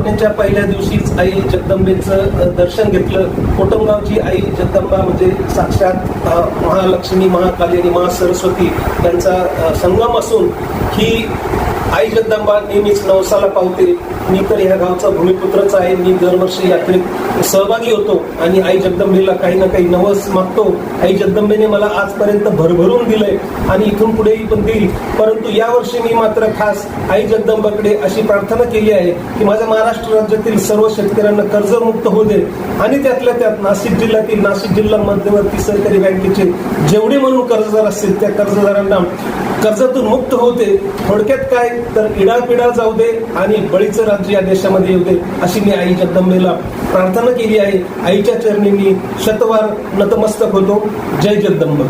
स्थापनेच्या पहिल्या दिवशीच आई जगदंबेचं दर्शन घेतलं. कोटमगावची आई जगदंबा म्हणजे साक्षात महालक्ष्मी, महाकाली आणि महासरस्वती यांचा संगम असून ही आई जगदंबा नेहमीच नवसाला पावते. मी तर ह्या गावचा भूमिपुत्रच आहे. मी दरवर्षी यात्रेत सहभागी होतो आणि आई जगदंबेला काही ना काही नवस मागतो. आई जगदंबेने मला आजपर्यंत भरभरून दिलंय आणि इथून पुढेही पण देईल. परंतु यावर्षी मी मात्र खास आई जगदंबाकडे अशी प्रार्थना केली आहे की माझ्या महाराष्ट्र राज्यातील सर्व शेतकऱ्यांना कर्जमुक्त होऊ दे आणि त्यातल्या त्यात नाशिक जिल्ह्यातील नाशिक जिल्हा मध्यवर्ती सहकारी बँकेचे जेवढे म्हणून कर्जदार असतील त्या कर्जदारांना कर्जातून मुक्त होते. थोडक्यात काय तर इडापिडा जाऊ दे आणि बळीचं राज्य या देशामध्ये येऊ दे अशी मी आई जगदंबेला प्रार्थना केली आहे. आईच्या चरणी मी शतवार नतमस्तक होतो. जय जगदंब.